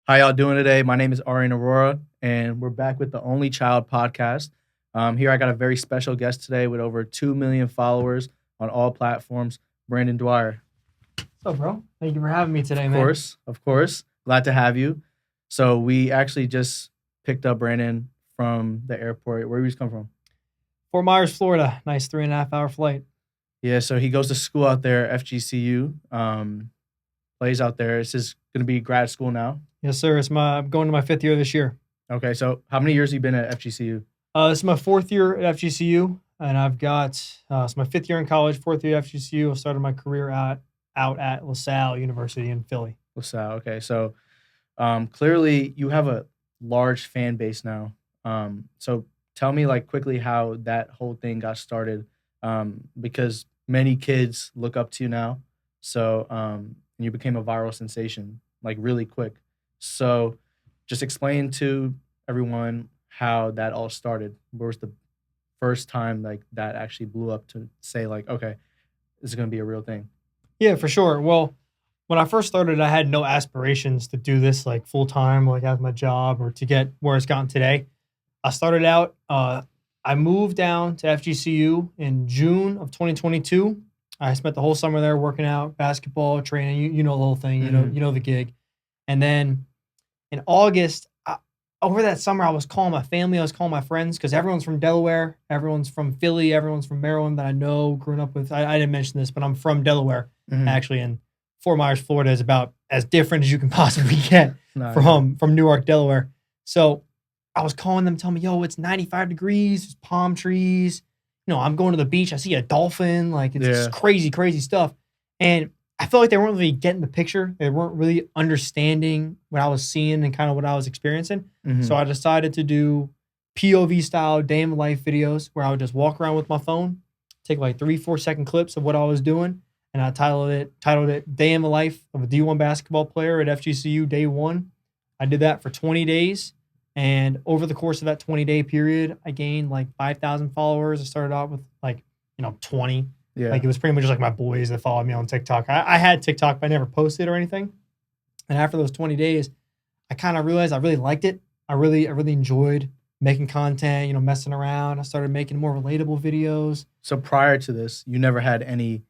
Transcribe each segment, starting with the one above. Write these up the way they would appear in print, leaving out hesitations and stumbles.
How y'all doing today? My name is Aryan Arora, and we're back with the Only Child podcast. Here I got a very special guest today with over 2 million followers on all platforms, Brandon Dwyer. What's up, bro? Thank you for having me today, Of man. course, of course. Glad to have you. So we actually just picked up Brandon from the airport. Where did you come from? Fort Myers, Florida. Nice 3.5 hour flight. Yeah, so he goes to school out there, FGCU, plays out there. This is going to be grad school now. Yes, sir. I'm going to my 5th year this year. Okay, so how many years have you been at FGCU? This is my 4th year at FGCU, and I've got it's my 5th year in college, 4th year at FGCU. I started my career out at LaSalle University in Philly. LaSalle. Okay, so clearly you have a large fan base now. So tell me like quickly how that whole thing got started, because many kids look up to you now. So you became a viral sensation like really quick. So just explain to everyone how that all started. Where was the first time like that actually blew up to say like, okay, this is gonna be a real thing? Yeah, for sure. Well, when I first started, I had no aspirations to do this like full time, like as my job, or to get where it's gotten today. I started out. I moved down to FGCU in June of 2022. I spent the whole summer there working out, basketball, training. You know the whole thing. Mhm. You know the gig. And then in August, over that summer, I was calling my family. I was calling my friends because everyone's from Delaware, everyone's from Philly, everyone's from Maryland that I know, growing up with. I didn't mention this, but I'm from Delaware Mhm. actually, and Fort Myers, Florida is about as different as you can possibly get No, yeah. from Newark, Delaware. So I was calling them, telling me, "Yo, it's 95 degrees, there's palm trees. I'm going to the beach. I see a dolphin. Like it's just Yeah. crazy, crazy stuff." And I felt like they weren't really getting the picture. They weren't really understanding what I was seeing and kind of what I was experiencing. So Mhm. I decided to do POV style day in my life videos where I would just walk around with my phone, take like 3, 4 second clips of what I was doing, and I titled it "Day in the Life of a D1 Basketball Player at FGCU Day One." I did that for 20 days, and over the course of that 20-day period, I gained like 5,000 followers. I started out with like 20. Like Yeah. it was pretty much just like my boys that followed me on TikTok. I had TikTok, but I never posted or anything. And after those 20 days, I kind of realized I really liked it. I really enjoyed making content, messing around. I started making more relatable videos. So prior to this, you never had any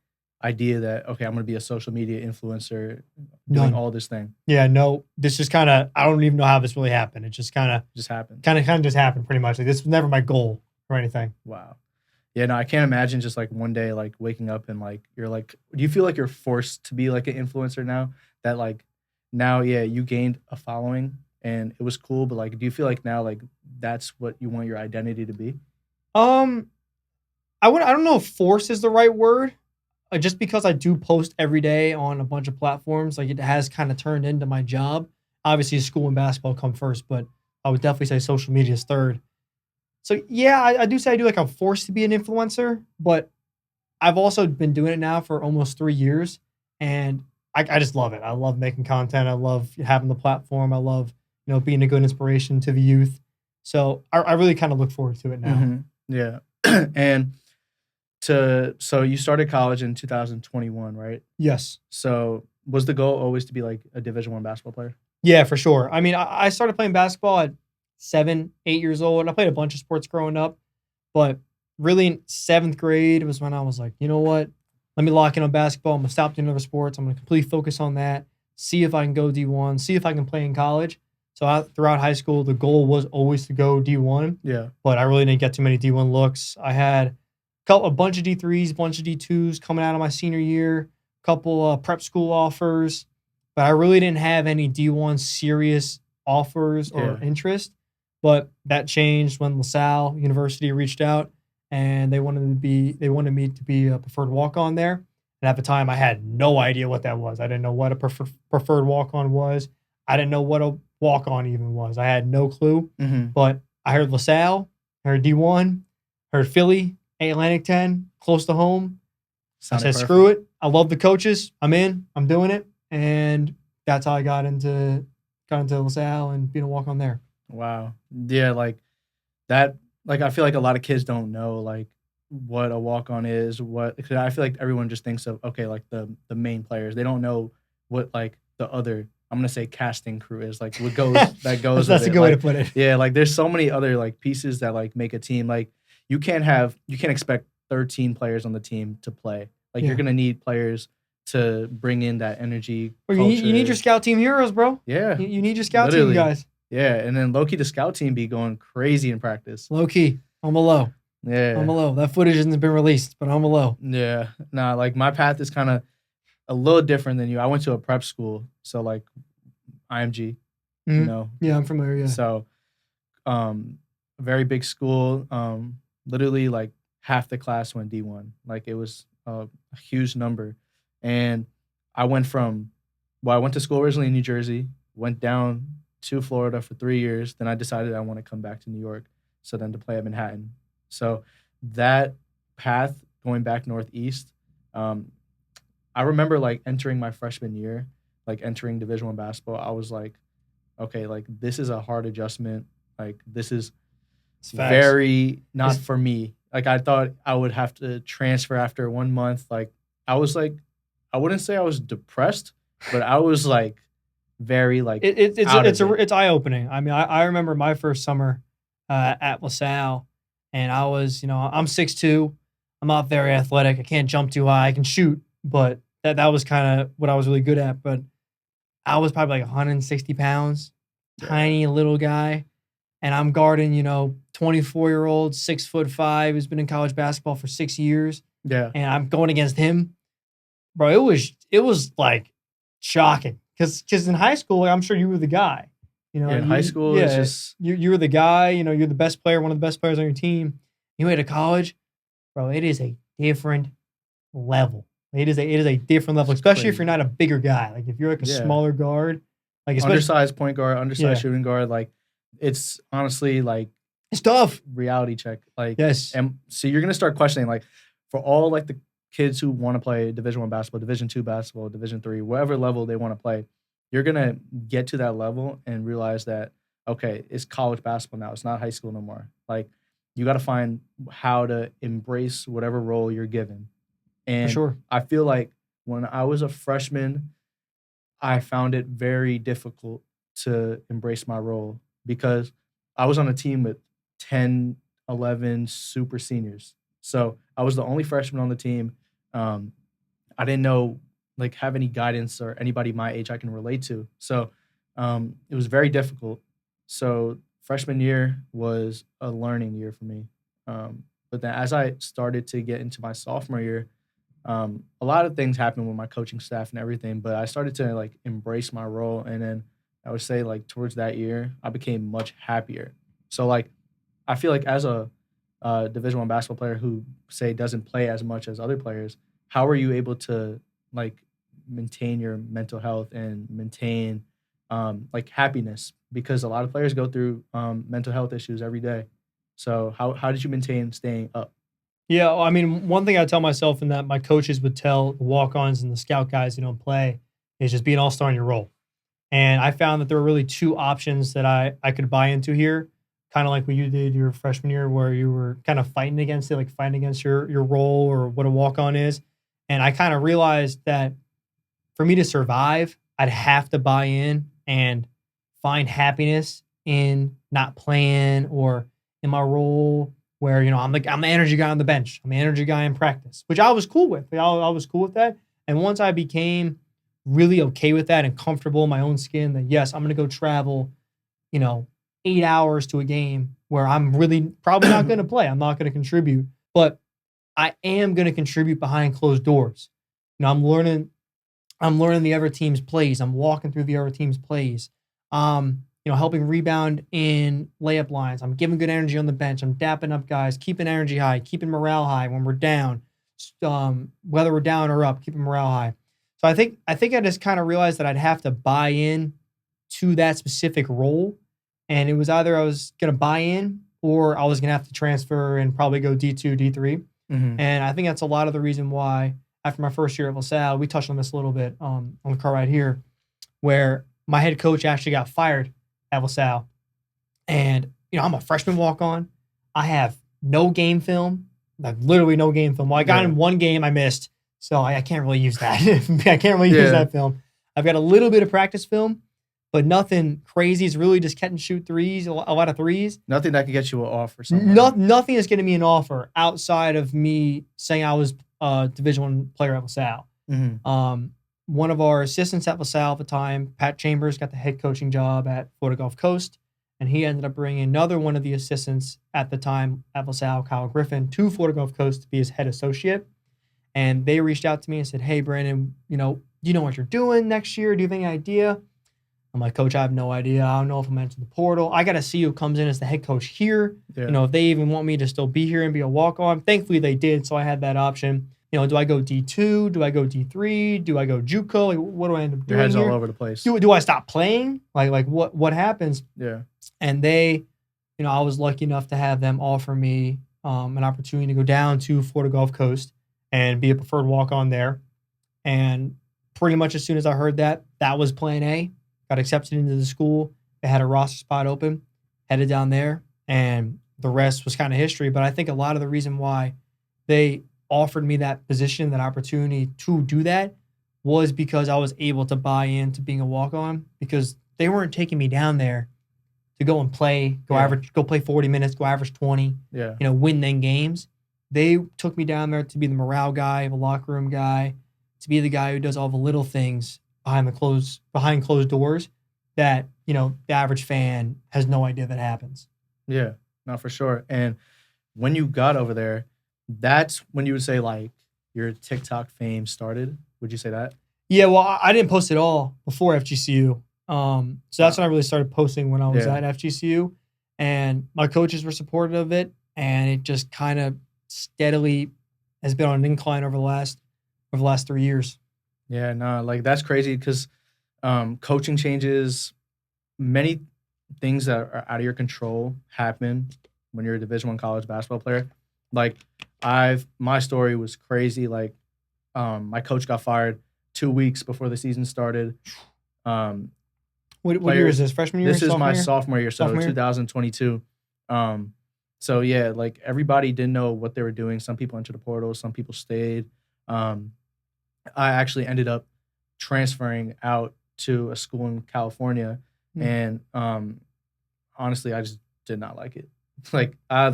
idea that okay, I'm gonna be a social media influencer doing None. all this thing. Yeah, no, this just kind of, I don't even know how this really happened. It just kind of, It just happened. kind of, kind of just happened pretty much. Like this was never my goal or anything. Wow. Yeah, no, I can't imagine just like one day like waking up and like you're like do you feel like you're forced to be like an influencer now? That like now, yeah, you gained a following and it was cool, but like do you feel like now like that's what you want your identity to be? Um, I don't know if force is the right word. Just because I do post every day on a bunch of platforms, like it has kind of turned into my job. Obviously, school and basketball come first, but I would definitely say social media is third. So yeah, I do say I do like I'm forced to be an influencer, but I've also been doing it now for almost 3 years, and I just love it. I love making content. I love having the platform. I love being a good inspiration to the youth. So I really kind of look forward to it now. Yeah. And so you started college in 2021, right? Yes. So was the goal always to be like a Division 1 basketball player? Yeah, for sure. I mean, I started playing basketball at 7, 8 years old. I played a bunch of sports growing up, but really in 7th grade was when I was like, you know what? Let me lock in on basketball. I'm gonna stop doing other sports. I'm gonna completely focus on that. See if I can go D1. See if I can play in college. So throughout high school, the goal was always to go D1, Yeah. but I really didn't get too many D1 looks. I had a bunch of D3s, bunch of D2s coming out of my senior year, couple prep school offers, but I really didn't have any D1 serious offers or Yeah. interest. But that changed when LaSalle University reached out and they wanted me to be a preferred walk on there. And at the time, I had no idea what that was. I didn't know what a preferred walk on was. I didn't know what a walk on even was. I had no clue. Mhm. But I heard LaSalle, heard D1, heard Philly, Atlantic 10, close to home. I Sounded said, screw perfect. it. I love the coaches. I'm in. I'm doing it. And that's how I got into LaSalle and being a walk on there. Wow. Yeah, like that like I feel like a lot of kids don't know like what a walk on is, what 'cause I feel like everyone just thinks of okay, like the main players. They don't know what like the other I'm gonna say casting crew is, like what goes that goes with That's a it. good way to Like, put it. yeah, like there's so many other like pieces that like make a team. Like you can't expect 13 players on the team to play. Like you're Yeah. gonna need players to bring in that energy, Or you need your culture. scout team heroes, bro. Yeah, You need your scout team literally. guys. Yeah, and then Loki the scout team be going crazy in practice. Low key, on the low, on the Yeah, low. That footage hasn't been released, but on the low. yeah. Nah, like my path is kind of a little different than you. I went to a prep school, so like IMG, you Mhm. know. Yeah, I'm familiar. Yeah. So, a very big school. Literally like half the class went D1. Like it was a huge number, and I went from, well, I went to school originally in New Jersey, went down to Florida for 3 years. Then I decided I want to come back to New York, so then to play at Manhattan. So that path going back northeast, um, I remember like entering my freshman year, like entering Division One basketball. I was like, okay, like this is a hard adjustment. Like this is It's facts. very not It's, for me. Like I thought I would have to transfer after 1 month. Like I was like, I wouldn't say I was depressed, but I was like very like out of it. it's eye opening. I mean, I remember my first summer at LaSalle, and I was, I'm 6'2". I'm not very athletic. I can't jump too high. I can shoot, but that was kind of what I was really good at. But I was probably like 160 pounds, Yeah. tiny little guy, and I'm guarding, 24-year-old, 6'5", who's been in college basketball for 6 years, Yeah. and I'm going against him, bro. It was like shocking because in high school, like, I'm sure you were the guy. Yeah. In high school it's Yeah, just you were the guy. You're the best player, one of the best players on your team. You went to college, bro. It is a different level. It is a different level, it's especially if you're crazy. not a bigger guy. Like if you're like a Yeah. smaller guard, like especially Undersized point guard, undersized yeah, shooting guard, like it's honestly like it's tough. reality check. Like, Yes, and so you're gonna start questioning, like, for all like the kids who want to play Division One basketball, Division 2 basketball, Division 3, whatever level they want to play, you're gonna get to that level and realize that okay, it's college basketball now. It's not high school no more. Like, you got to find how to embrace whatever role you're given. for And sure. I feel like when I was a freshman, I found it very difficult to embrace my role because I was on a team with 10, 11 super seniors. So I was the only freshman on the team. Um, I didn't know, like, have any guidance or anybody my age I can relate to. So it was very difficult. So freshman year was a learning year for me. But then as I started to get into my sophomore year, a lot of things happened with my coaching staff and everything, but I started to like embrace my role. And then I would say like towards that year, I became much happier. So like I feel like as a Division One basketball player who say doesn't play as much as other players, how are you able to like maintain your mental health and maintain like happiness? Because a lot of players go through mental health issues every day. So how did you maintain staying up? Yeah, well, I mean, one thing I tell myself and that my coaches would tell the walk-ons and the scout guys who don't play is just be an all-star in your role. And I found that there were really two options that I could buy into here, kind of like what you did your freshman year, where you were kind of fighting against it, like fighting against your role or what a walk-on is. And I kind of realized that for me to survive, I'd have to buy in and find happiness in not playing or in my role where I'm the energy guy on the bench. I'm the energy guy in practice, which I was cool with. Like, I was cool with that. And once I became really okay with that and comfortable in my own skin, that yes, I'm gonna go travel, you know, 8 hours to a game where I'm really probably not gonna play. I'm not gonna contribute, but I am gonna contribute behind closed doors. I'm learning the other team's plays. I'm walking through the other team's plays. Helping rebound in layup lines. I'm giving good energy on the bench. I'm dapping up guys, keeping energy high, keeping morale high when we're down. Whether we're down or up, keeping morale high. So I think I just kind of realized that I'd have to buy in to that specific role, and it was either I was gonna buy in or I was gonna have to transfer and probably go D2, D3. Hmm. And I think that's a lot of the reason why after my first year at LaSalle, we touched on this a little bit on the car ride here, where my head coach actually got fired at LaSalle. And, I'm a freshman walk on. I have no game film, like literally no game film. Well, I got Yeah. in one game I missed, so I can't really use that. I can't really use Yeah. that film. I've got a little bit of practice film, but nothing crazy. It's really just catch and shoot threes, a lot of threes. Nothing that could get you an offer somewhere. Nothing is getting me an offer outside of me saying I was a Division I player at LaSalle. One of our assistants at LaSalle at the time, Pat Chambers, got the head coaching job at Florida Gulf Coast, and he ended up bringing another one of the assistants at the time at LaSalle, Kyle Griffin, to Florida Gulf Coast to be his head associate. And they reached out to me and said, "Hey, Brandon, do you know what you're doing next year? Do you have any idea?" I'm like, "Coach, I have no idea. I don't know if I'm entering the portal. I got to see who comes in as the head coach here. Yeah. If they even want me to still be here and be a walk-on." Thankfully, they did, so I had that option. Do I go D2? Do I go D3? Do I go JUCO? Like, what do I end up doing? Your head's here? all over the place. Do I stop playing? Like what happens? Yeah. And they, I was lucky enough to have them offer me an opportunity to go down to Florida Gulf Coast and be a preferred walk-on there. And pretty much as soon as I heard that was plan A. Got accepted into the school. They had a roster spot open, headed down there, and the rest was kind of history. But I think a lot of the reason why they offered me that position, that opportunity to do that, was because I was able to buy into being a walk-on, because they weren't taking me down there to go and play, go play 40 minutes, go average 20, win then games. They took me down there to be the morale guy, the locker room guy, to be the guy who does all the little things behind closed doors that, the average fan has no idea that happens. Yeah, no, for sure. And when you got over there, that's when you would say, like, your TikTok fame started? Would you say that? Yeah, well, I didn't post at all before FGCU. So that's when I really started posting, when I was at FGCU. And my coaches were supportive of it. And it just kind of steadily has been on an incline over the last 3 years. Yeah, no, like, that's crazy because coaching changes, many things that are out of your control happen when you're a Division I college basketball player. Like, my story was crazy. Like, my coach got fired 2 weeks before the season started. What year is this? Freshman year? This is my sophomore year, so Sophomore year? 2022. So yeah, like, everybody didn't know what they were doing. Some people entered the portal, some people stayed. I actually ended up transferring out to a school in California, and honestly, I just did not like it. Like, fair.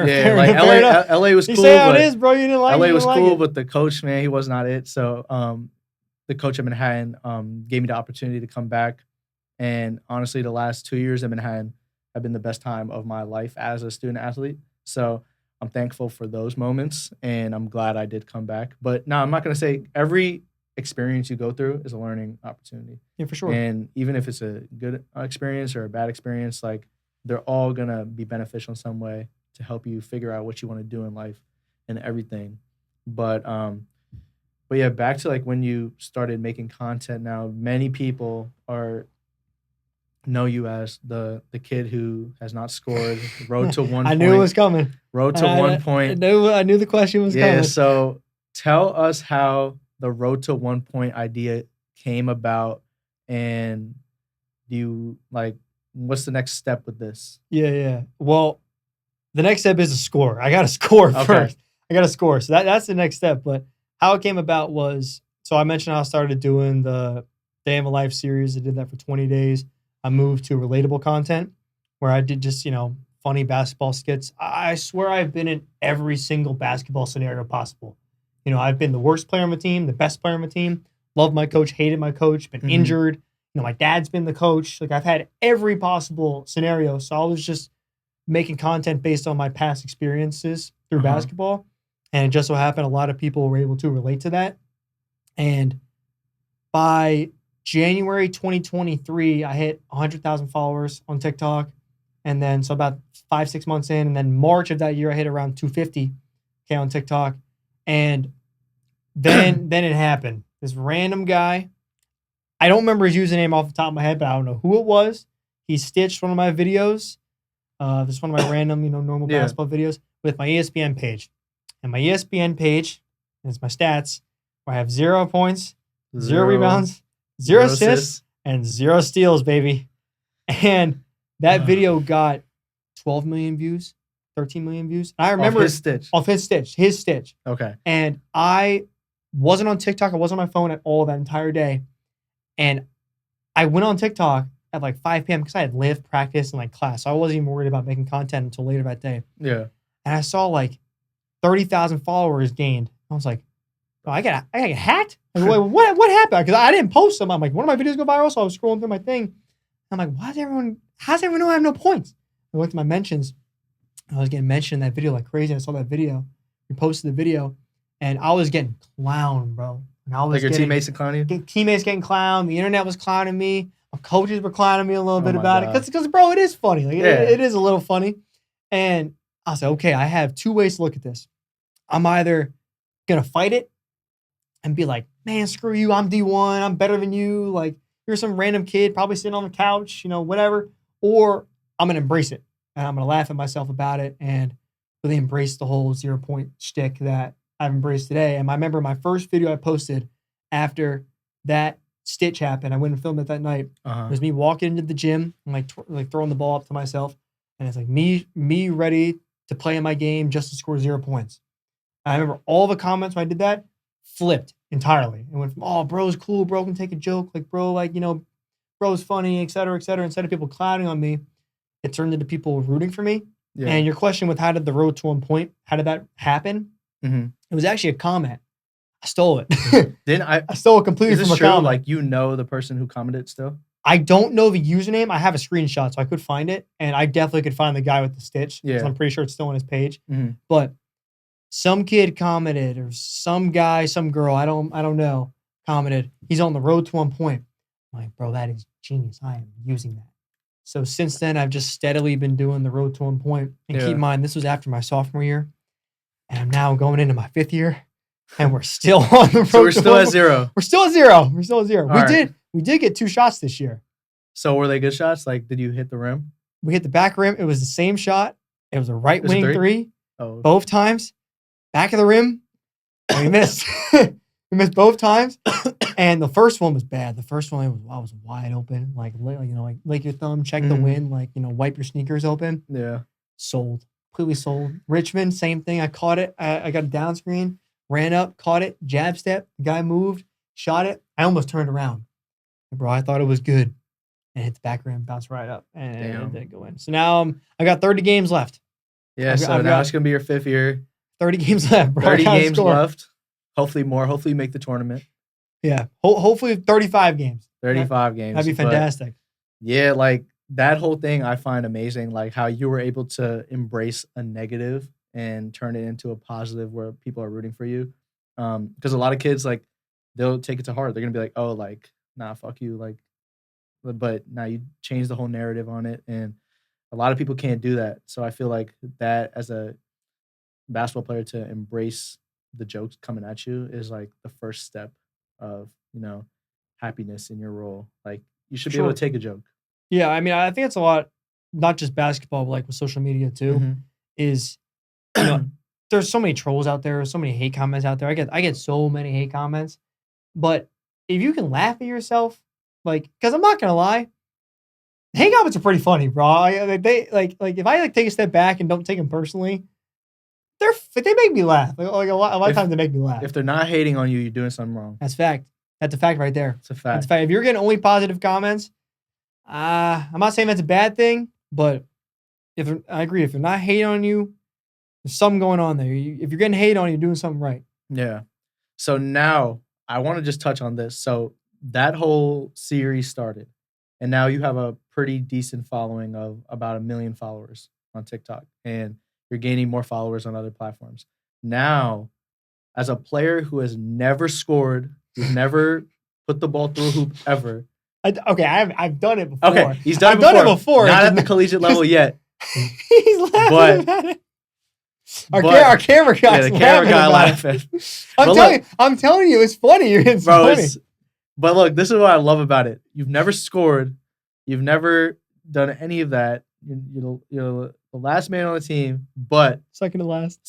Yeah, fair, like, fair enough. LA was cool. You say how it is, bro. You didn't like it. LA you was didn't cool, like it. but the coach, man, he was not it. So the coach at Manhattan gave me the opportunity to come back. And honestly, the last 2 years at Manhattan have been the best time of my life as a student athlete. So I'm thankful for those moments, and I'm glad I did come back. But no, I'm not going to say every experience you go through is a learning opportunity. Yeah, for sure. And even if it's a good experience or a bad experience, like, they're all going to be beneficial in some way to help you figure out what you want to do in life and everything. But yeah, back to, like, when you started making content now, many people know you as the kid who has not scored, road to 1 point. I knew it was coming. Road to 1 point. I knew the question was coming. Yeah, so tell us how the road to 1 point idea came about, and what's the next step with this? Yeah. Well, the next step is a score. I got to score first. I got to score. So that's the next step. But how it came about was, so I mentioned how I started doing the Day in the Life series. I did that for 20 days. I moved to relatable content where I did just, funny basketball skits. I swear I've been in every single basketball scenario possible. I've been the worst player on the team, the best player on the team, loved my coach, hated my coach, been injured. My dad's been the coach. Like, I've had every possible scenario. So I was just making content based on my past experiences through basketball. And it just so happened a lot of people were able to relate to that. And by January 2023, I hit 100,000 followers on TikTok. And then, so about 5-6 months in, and then March of that year, I hit around 250K on TikTok. And then it happened. This random guy, I don't remember his username off the top of my head, but I don't know who it was. He stitched one of my videos, just one of my random, normal basketball videos, with my ESPN page. And my ESPN page is my stats, where I have 0 points, 0 rebounds, 0 assists, and 0 steals, baby. And that video got 12 million views, 13 million views. I remember off his stitch. Okay. And I wasn't on TikTok. I wasn't on my phone at all that entire day. And I went on TikTok at like 5 p.m. because I had live practice and like class. So I wasn't even worried about making content until later that day. Yeah. And I saw like 30,000 followers gained. I was like, oh, I got hacked? Like, what happened? Because I didn't post them. I'm like, one of my videos go viral, so I was scrolling through my thing. I'm like, how's everyone know I have no points? I went to my mentions. I was getting mentioned in that video like crazy. I saw that video. You posted the video, and I was getting clowned, bro. And I was Like your teammates and clowning you? Teammates getting clowned. The internet was clowning me. My coaches were clowning me a little bit my about God. it. Because, bro, it is funny. Like, Yeah. it is a little funny. And I was like, okay, I have two ways to look at this. I'm either going to fight it and be like, man, screw you. I'm D1. I'm better than you. Like, you're some random kid probably sitting on the couch, whatever. Or I'm going to embrace it. And I'm going to laugh at myself about it and really embrace the whole 0-point shtick that I've embraced today. And I remember my first video I posted after that stitch happened. I went and filmed it that night. It was me walking into the gym and like throwing the ball up to myself. And it's like me ready to play in my game just to score 0 points. I remember all the comments when I did that flipped entirely. It went from, oh, bro's cool, bro can take a joke, like, bro, like, bro's funny, et cetera, et cetera. Instead of people clowning on me, it turned into people rooting for me. Yeah. And your question with how did the road to 1 point, how did that happen? Mm-hmm. It was actually a comment. I stole it. I stole it completely from a true? Comment. Like, the person who commented still? I don't know the username. I have a screenshot, so I could find it. And I definitely could find the guy with the stitch. Yeah. I'm pretty sure it's still on his page. Mm-hmm. But some kid commented, or some guy, some girl, I don't know, commented, he's on the road to 1 point. I'm like, bro, that is genius. I am using that. So since then, I've just steadily been doing the road to 1 point. And keep in mind, this was after my sophomore year. And I'm now going into my 5th year. And we're still on the road. So we're still at 0. We're still at 0. We're still at 0. We did get 2 shots this year. So were they good shots? Like, did you hit the rim? We hit the back rim. It was the same shot. It was a right wing three. Oh. Both times. Back of the rim. And we missed. We missed both times. And the first one was bad. The first one I was wide open. Like lick your thumb, check the wind, wipe your sneakers open. Yeah. Sold. Completely sold. Richmond, same thing. I caught it. I got a down screen. Ran up, caught it, jab step, the guy moved, shot it. I almost turned around. Bro, I thought it was good. And hit the back rim, bounced right up, and it didn't go in. So now I got 30 games left. Yeah, now it's going to be your 5th year. 30 games left, bro. 30 games left. Hopefully more. Hopefully you make the tournament. Yeah. Hopefully 35 games. 35 games. That'd be fantastic. Yeah, like that whole thing I find amazing, like how you were able to embrace a negative and turn it into a positive where people are rooting for you. Because a lot of kids, like, they'll take it to heart. They're going to be like, oh, like, nah, fuck you. Like, but now you change the whole narrative on it. And a lot of people can't do that. So I feel like that as a basketball player to embrace the jokes coming at you is like the first step of, happiness in your role. Like, you should be able to take a joke. Yeah. I mean, I think it's a lot, not just basketball, but like with social media too, is, there's so many trolls out there, so many hate comments out there. I get so many hate comments, but if you can laugh at yourself, like, because I'm not gonna lie, hate comments are pretty funny, bro. They like if I take a step back and don't take them personally, they make me laugh. Like a lot of times they make me laugh. If they're not hating on you, you're doing something wrong. That's fact. That's a fact right there. It's a fact. That's a fact. If you're getting only positive comments, I'm not saying that's a bad thing, but I agree, if they're not hating on you, there's something going on there. If you're getting hate on, you're doing something right. Yeah. So now I want to just touch on this. So that whole series started, and now you have a pretty decent following of about 1 million followers on TikTok, and you're gaining more followers on other platforms. Now, as a player who has never scored, who's never put the ball through a hoop ever. I've done it before. Okay, he's done it before. Not at the collegiate level yet. He's laughing at it. Our camera guy. Yeah, the camera guy laughing. I'm telling you, it's funny. It's funny. But look, this is what I love about it. You've never scored. You've never done any of that. You're the last man on the team, but second to last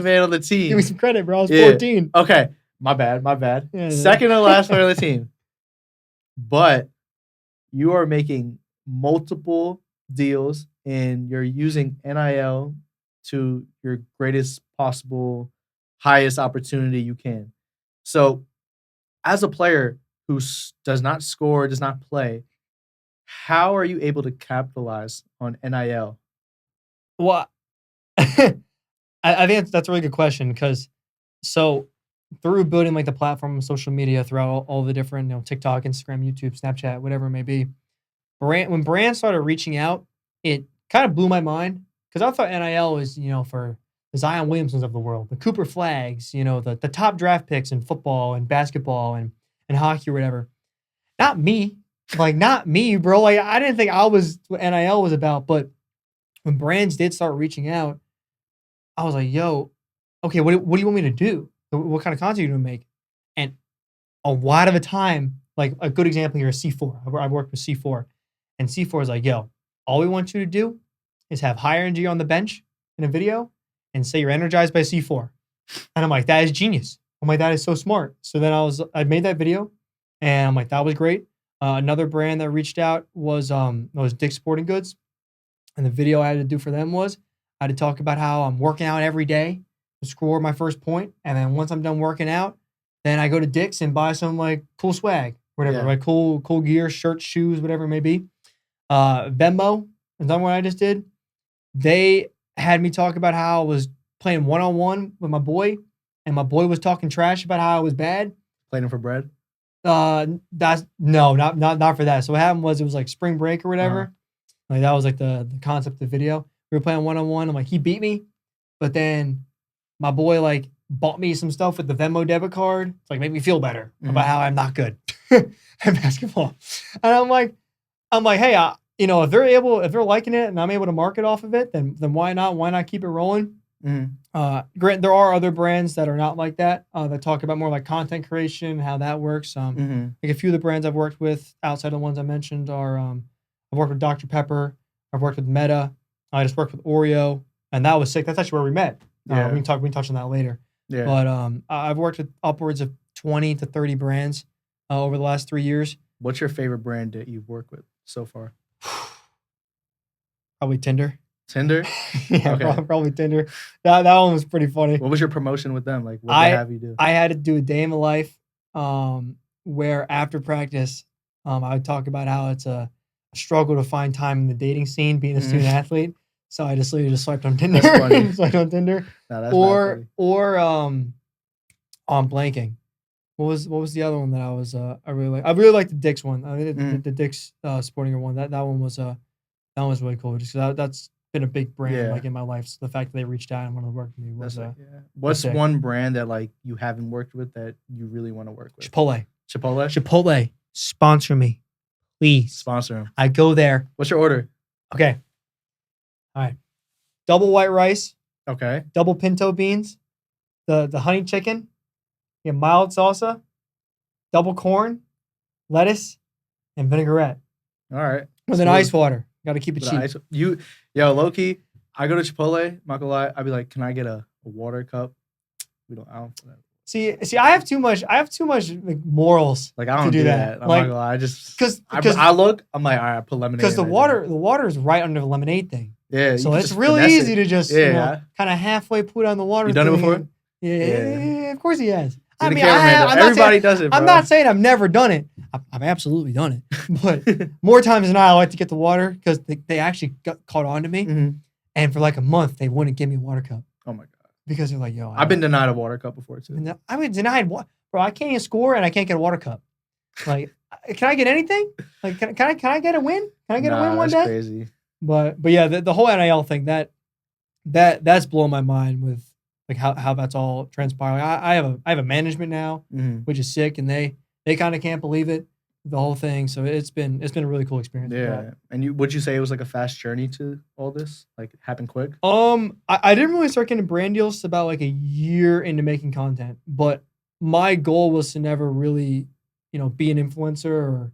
man on the team. Give me some credit, bro. I was 14. Okay, my bad. Yeah, second to last man on the team, but you are making multiple deals and you're using NIL to your greatest possible, highest opportunity you can. So, as a player, who does not score, does not play, how are you able to capitalize on NIL? Well, I think that's a really good question because so through building like the platform of social media throughout all the different, TikTok, Instagram, YouTube, Snapchat, whatever it may be, when brands started reaching out, it kind of blew my mind because I thought NIL was, for the Zion Williamsons of the world, the Cooper Flags, the top draft picks in football and basketball and hockey or whatever. Not me. Like, not me, bro. Like, I didn't think I was what NIL was about. But when brands did start reaching out, I was like, yo, okay, what do you want me to do? What kind of content are you going to make? And a lot of the time, like a good example here is C4. I've worked with C4. And C4 is like, yo, all we want you to do is have high energy on the bench in a video and say you're energized by C4. And I'm like, that is genius. I'm like, that is so smart. So then I made that video and I'm like, that was great. Another brand that reached out was Dick's Sporting Goods. And the video I had to do for them was I had to talk about how I'm working out every day to score my first point. And then once I'm done working out, then I go to Dick's and buy some like cool swag, whatever, like cool gear, shirts, shoes, whatever it may be. Venmo, another one I just did. They had me talk about how I was playing one-on-one with my boy, and my boy was talking trash about how I was bad. Playing for bread? That's not for that. So what happened was it was like spring break or whatever. Like that was like the concept of the video. We were playing one-on-one. I'm like, he beat me, but then my boy like bought me some stuff with the Venmo debit card. It's like made me feel better about how I'm not good at basketball. And I'm like, hey, if they're liking it and I'm able to market off of it, then why not? Why not keep it rolling? Grant, there are other brands that are not like that. That talk about more like content creation, how that works. Like a few of the brands I've worked with outside of the ones I mentioned are, I've worked with Dr. Pepper. I've worked with Meta. I just worked with Oreo, and that was sick. That's actually where we met. We can touch on that later. Yeah. But I've worked with upwards of 20 to 30 brands over the last 3 years. What's your favorite brand that you've worked with so far? Probably Tinder. Tinder? Yeah, okay. Probably Tinder. That one was pretty funny. What was your promotion with them? Like, what did they have you do? I had to do a day in the life where after practice, I would talk about how it's a struggle to find time in the dating scene being a student athlete. So I just literally swiped on Tinder. That's funny. Swiped on Tinder. No, that's funny. Or on blanking. What was the other one that I really like? I really like the Dick's one. The Dick's Sporting one. That one was really cool. Just that's been a big brand like in my life. So the fact that they reached out and wanted to work with me was What's one brand that like you haven't worked with that you really want to work with? Chipotle. Sponsor me, please. Sponsor them. I go there. What's your order? Okay. All right. Double white rice. Okay. Double pinto beans. The honey chicken. Mild salsa. Double corn. Lettuce. And vinaigrette. All right. With an ice water. Got to keep it cheap. Low-key, I go to Chipotle, not gonna lie, I'd be like, can I get a water cup? I don't. See, I have too much like morals. Like I don't do that. I'm like, not gonna lie. I just because I'm like, all right, I put lemonade. Because the water is right under the lemonade thing. Yeah. So it's really easy to just kind of halfway put on the water. You done it before? Yeah, of course he has. I mean, everybody does it, bro. I'm not saying I've never done it. I've absolutely done it. But more times than not, I like to get the water because they actually got caught on to me. Mm-hmm. And for like a month, they wouldn't give me a water cup. Oh, my God. Because they're like, yo. I've been denied a water cup before, too. I've been denied what? Bro, I can't even score and I can't get a water cup. Like, can I get anything? Like, can I get a win? Can I get a win one day? That's crazy. But yeah, the whole NIL thing, that's blowing my mind with like how that's all transpiring. I have a management now, which is sick, and they kind of can't believe it, the whole thing. So it's been a really cool experience. Yeah. And would you say it was like a fast journey to all this? Like happened quick? I didn't really start getting brand deals about like a year into making content, but my goal was to never really, be an influencer or,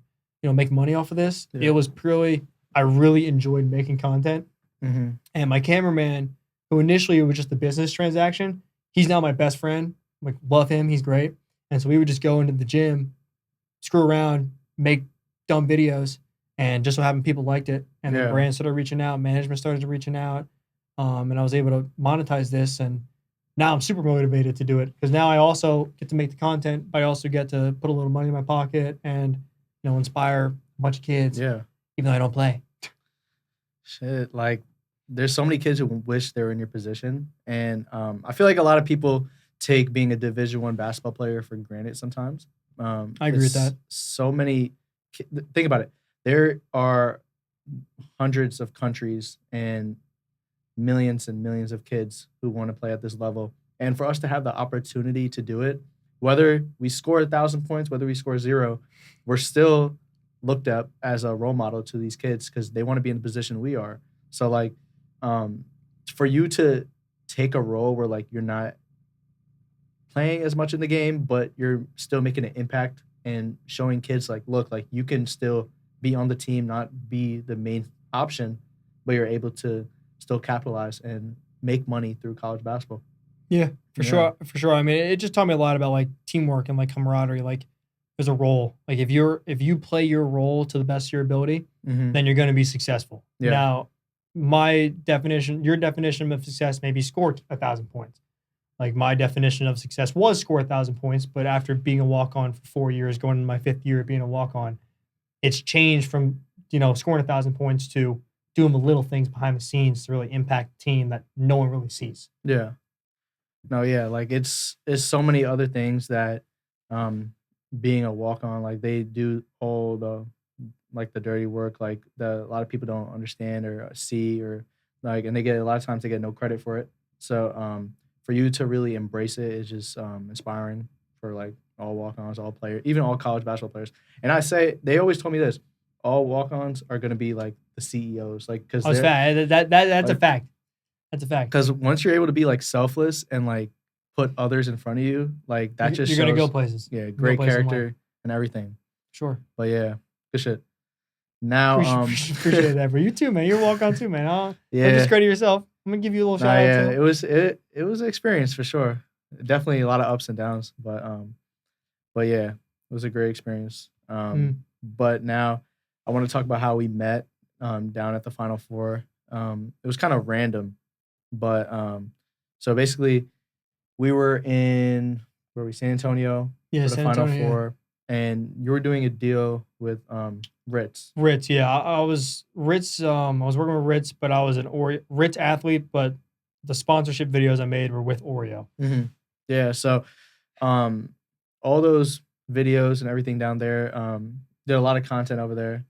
make money off of this. Yeah. It was purely, I really enjoyed making content. Mm-hmm. And my cameraman, who initially it was just a business transaction, he's now my best friend. Like, love him. He's great. And so we would just go into the gym, screw around, make dumb videos, and just so happened people liked it. And then brands started reaching out, management started reaching out, and I was able to monetize this. And now I'm super motivated to do it because now I also get to make the content, but I also get to put a little money in my pocket and inspire a bunch of kids, Yeah. even though I don't play. Shit, like there's so many kids who wish they were in your position, and I feel like a lot of people take being a Division 1 basketball player for granted sometimes. I agree with It's that. so many. Think about it. There are hundreds of countries and millions of kids who want to play at this level, and for us to have the opportunity to do it, whether we score 1,000 points, whether we score zero, we're still looked at as a role model to these kids because they want to be in the position we are. So like, um, for you to take a role where like you're not playing as much in the game, but you're still making an impact and showing kids like, look, like you can still be on the team, not be the main option, but you're able to still capitalize and make money through college basketball. Yeah, for Yeah. sure, for sure. I mean, it just taught me a lot about like teamwork and like camaraderie. Like, there's a role. Like, if you play your role to the best of your ability, Mm-hmm. then you're going to be successful. Yeah. Now, your definition of success may be score 1,000 points. Like my definition of success was score 1,000 points, but after being a walk on for 4 years, going into my 5th year of being a walk on, it's changed from scoring 1,000 points to doing the little things behind the scenes to really impact the team that no one really sees. Yeah. No, yeah, like it's so many other things that um being a walk on, like they do all the like the dirty work, like the a lot of people don't understand or see or like, and they get a lot of times they get no credit for it. So for you to really embrace it is just inspiring for like all walk ons, all players, even all college basketball players. And I say they always told me this: all walk ons are gonna be like the CEOs, like because Oh, it's they're fact. That's a like fact. That's a fact. because once you're able to be like selfless and like put others in front of you, like that just You're gonna go shows, places. yeah, You go great places in life. character and everything. Sure. But yeah, good shit. Now, Appreciate that, bro. You too, man. You're a walk on too, man. Don't yeah, discredit yourself. I'm gonna give you a little nah, shout out yeah, too. it was an experience for sure. Definitely a lot of ups and downs, but yeah, it was a great experience. Mm. But now I want to talk about how we met down at the Final Four. It was kind of random, but so basically we were in where we San Antonio Yeah, for the San Final Antonio. Yeah. Four, and you were doing a deal with Ritz. Ritz, yeah, I was Ritz. I was working with Ritz, but I was an Ritz athlete. But the sponsorship videos I made were with Oreo. Hmm. Yeah, so um, all those videos and everything down there, did a lot of content over there.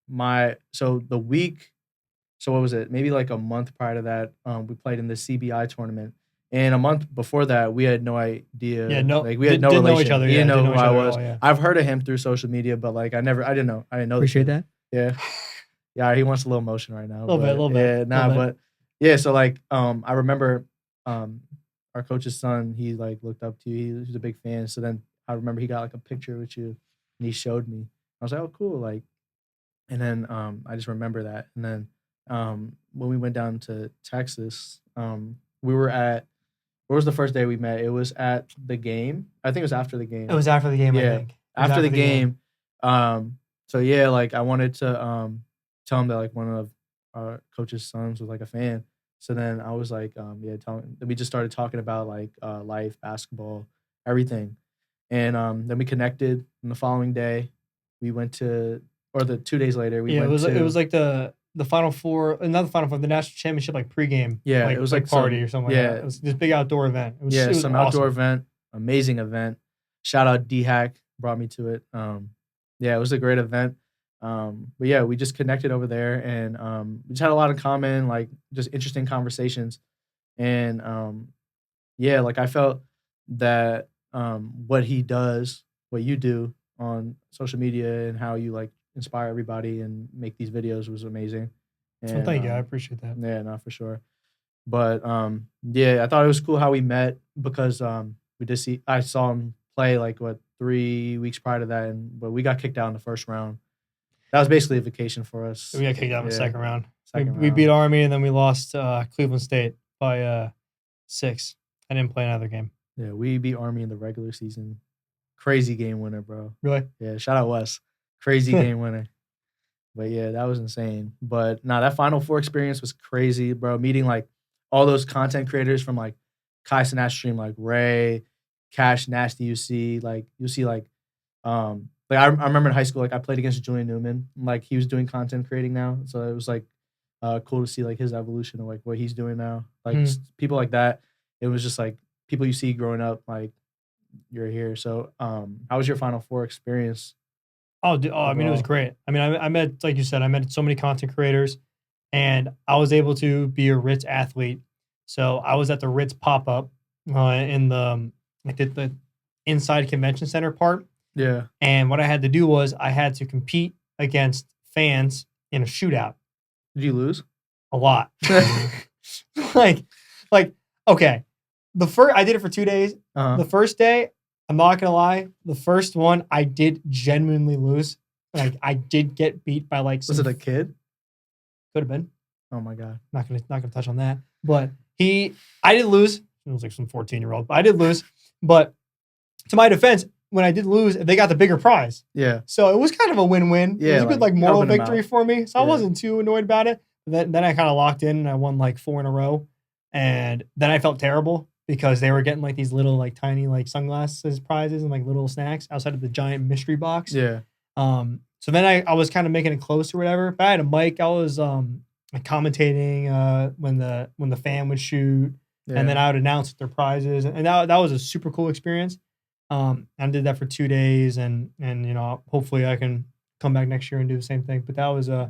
My so the week, so what was it? Maybe like a month prior to that, we played in the CBI tournament. And a month before that, we had no Yeah, idea. no, Like we had no didn't know each relation. other. He Yeah, didn't know didn't who know each I other at was. all. Yeah, I've heard of him through social media, but like I didn't know. I didn't know this appreciate dude. that. Yeah. Yeah, he wants a little motion right now. A little bit, Yeah, nah, little bit. but yeah, so like I remember um our coach's son, he like looked up to you. He was a big fan. So then I remember he got like a picture with you and he showed me. I was like, oh cool, like, and then I just remember that. And then when we went down to Texas, we were at what was the first day we met? It was at the game. I think it was after the It game. was after the game, I Yeah, think. It was after the after the game. game. So yeah, like I wanted to tell him that like one of our coach's sons was like a fan. So then I was like, yeah, telling. Then we just started talking about like life, basketball, everything, and then we connected. And the following day, we went to, or the 2 days later, we Yeah, went it to. was like the Final Four, not the Final Four, the national championship like pregame, Yeah, it was like like party some. or something like that. Yeah, It was this big outdoor event. yeah, It was some outdoor awesome. event, amazing event. Shout out D Hack brought me to it. Yeah, it was a great event. But yeah, we just connected over there, and we just had a lot in common, like just interesting conversations. And yeah, like I felt that what he does, what you do on social media, and how you like inspire everybody and make these videos was amazing. Well, And thank you. I appreciate that. yeah, not for sure. But yeah, I thought it was cool how we met because we did see I saw him play like what 3 weeks prior to that, and but we got kicked out in the first round. That was basically a vacation for us. We got kicked out in the Yeah, second round. second We beat round. Army and then we lost Cleveland State by 6. I didn't play another game. Yeah, we beat Army in the regular season. Crazy game winner, bro. Really? Yeah, shout out Wes. Crazy game winner. But yeah, that was insane. But nah, that Final Four experience was crazy, bro. Meeting like all those content creators from like Kai Cenat stream like Ray, Cash, Nasty. You see I remember in high school like I played against Julian Newman. Like he was doing content creating now, so it was like cool to see like his evolution of like what he's doing now. Like people like that. It was just like people you see growing up. Like you're here. So how was your Final Four experience? I mean, it was Overall? great. I mean, I met, like you said, I met so many content creators, and I was able to be a Ritz athlete. So I was at the Ritz pop up in the like the inside convention center part, Yeah. and what I had to do was I had to compete against fans in a shootout Did you lose? a lot. like, like okay, the first I did it for 2 days. Uh-huh. The first day, I'm not gonna lie, the first one I did genuinely lose. Like I did get beat by like Was it a kid? could have been. Oh my god. Not gonna touch on that. But I did lose. It was like some 14-year-old, but I did lose. But to my defense, when I did lose, they got the bigger prize. Yeah. So it was kind of a win-win. Yeah, It was a good like moral helping 'em victory out. for me. So I Yeah. wasn't too annoyed about it. Then I kind of locked in and I won like 4 in a row. And then I felt terrible because they were getting like these little like tiny like sunglasses prizes and like little snacks outside of the giant mystery box. Yeah. So then I was kind of making it close or whatever. But I had a mic. I was like commentating when the fan would shoot, Yeah. and then I would announce their prizes, and that was a super cool experience. I did that for 2 days, and you know hopefully I can come back next year and do the same thing. But that was Yeah.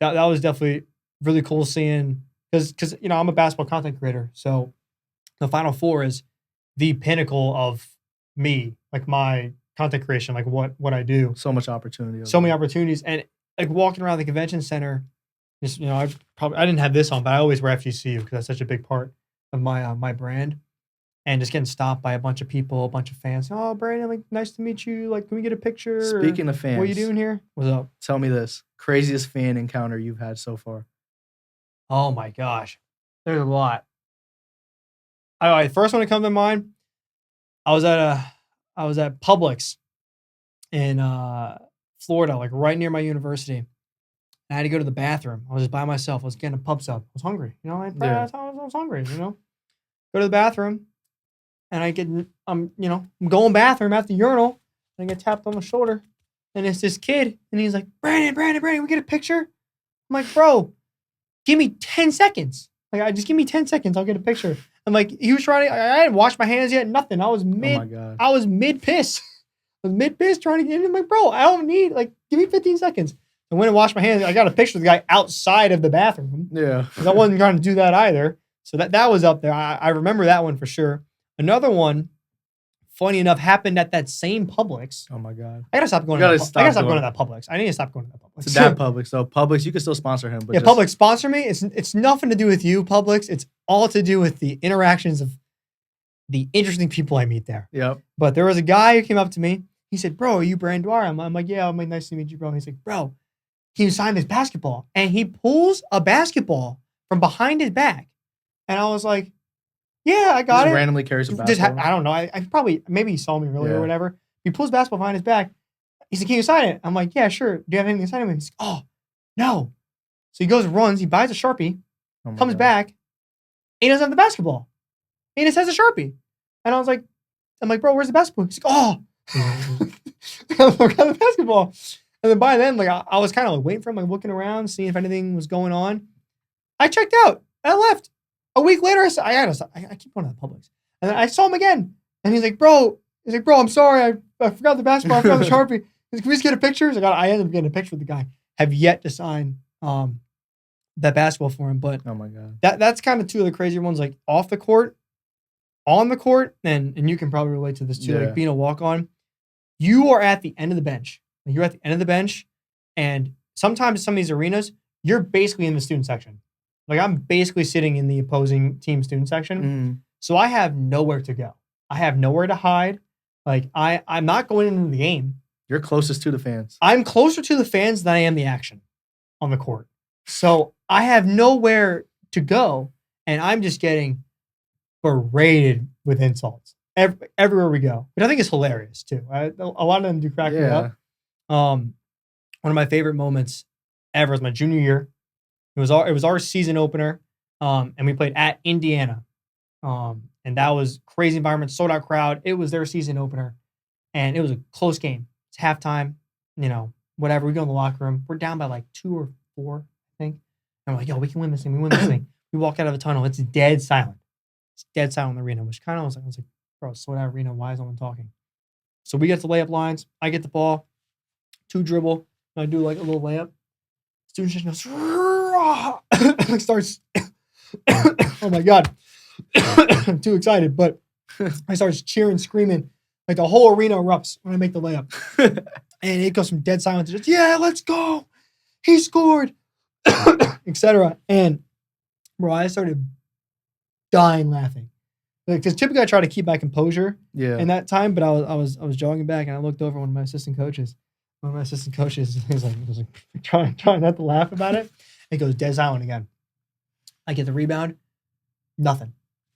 that was definitely really cool seeing because you know I'm a basketball content creator, so the Final Four is the pinnacle of me, like my content creation, like what I do. So much opportunity. So many opportunities, and like walking around the convention center. Just you know, I didn't have this on, but I always wear FGCU because that's such a big part of my my brand. And just getting stopped by a bunch of people, a bunch of fans. Oh, Brandon, like nice to meet you. Like, can we get a picture? Or, Speaking of fans, what are you doing here? What's up? tell me this craziest fan encounter you've had so far. Oh my gosh, there's a lot. All right, first one to come to mind. I was at Publix in Florida, like right near my university. I had to go to the bathroom. I was just by myself. I was getting a pub sub. I was hungry. You know, Yeah. I was hungry, you know. Go to the bathroom and I'm going bathroom at the urinal and I get tapped on the shoulder. And it's this kid and he's like, Brandon, we get a picture? I'm like, bro, give me 10 seconds. Like, I just give me 10 seconds, I'll get a picture. I'm like, he was trying to, I hadn't washed my hands yet, nothing. I was Oh my god. mid piss. I was mid piss trying to get in. I'm like, bro, I don't need, like, give me 15 seconds. I went and washed my hands. I got a picture of the guy outside of the bathroom. Yeah. Because I wasn't trying to do that either. So that was up there. I remember that one for sure. Another one, funny enough, happened at that same Publix. Oh my god. I gotta stop going. You gotta I gotta stop stop going to that Publix. I need to stop going to that Publix. It's that Publix. So Publix, you can still sponsor him. But Yeah, just, Publix sponsor me. It's nothing to do with you, Publix. It's all to do with the interactions of the interesting people I meet there. Yep. But there was a guy who came up to me. He said, "Bro, are you Brand Dwyer?" I'm like, "Yeah." I'm like, "Nice to meet you, bro." He's like, "Bro, he signed his basketball," and he pulls a basketball from behind his back, and I was like, "Yeah, I got Just it." randomly carries a Just basketball. I don't know. I probably maybe he saw me earlier Yeah. or whatever. He pulls basketball behind his back. He said, "Can you sign it?" I'm like, "Yeah, sure. Do you have anything to sign it with?" He's like, "Oh, no." So he goes, runs, he buys a Sharpie, Oh my comes God. back, he doesn't have the basketball. He just has a Sharpie. And I was like, bro, where's the basketball? He's like, "Oh." I forgot the basketball. And then by then, like I was kind of like waiting for him, like looking around, seeing if anything was going on. I checked out. I left. A week later, I keep going to the Publix. And then I saw him again. And he's like, bro, I'm sorry. I forgot the basketball. I forgot the Sharpie. He's like, "Can we just get a picture?" So I ended up getting a picture with the guy. Have yet to sign that basketball for him. But Oh my God. that's kind of two of the crazier ones, like off the court, on the court, and you can probably relate to this too, Yeah. like being a walk-on. You are at the end of the bench. Like, you're at the end of the bench, and sometimes some of these arenas, you're basically in the student section. Like, I'm basically sitting in the opposing team student section. Mhm. So I have nowhere to go. I have nowhere to hide. Like, I'm not going into the game. You're closest to the fans. I'm closer to the fans than I am the action on the court. So I have nowhere to go, and I'm just getting berated with insults everywhere we go, which I think is hilarious too. A lot of them do crack me up. One of my favorite moments ever was my junior year. It was our season opener, and we played at Indiana. And And that was crazy environment, sold out crowd. It was their season opener. And it was a close game. It's halftime, whatever. We go in the locker room. We're down by like 2 or 4, I think. And I'm like, yo, we can win this thing. We win this thing. We walk out of the tunnel. It's dead silent. It's dead silent in the arena, which kind of was like, bro, slow down arena. Why is no one talking? So we get to layup lines. I get the ball, 2 dribble. And I do like a little layup. Student section goes, like starts. Oh my God. I'm too excited. But I start cheering, screaming. Like the whole arena erupts when I make the layup. And it goes from dead silence to just, yeah, let's go. He scored. Etc. And bro, I started dying laughing. Because typically I try to keep my composure in that time, but I was jogging back and I looked over one of my assistant coaches. One of my assistant coaches was like trying not to laugh about it. It goes dead silent again. I get the rebound, nothing.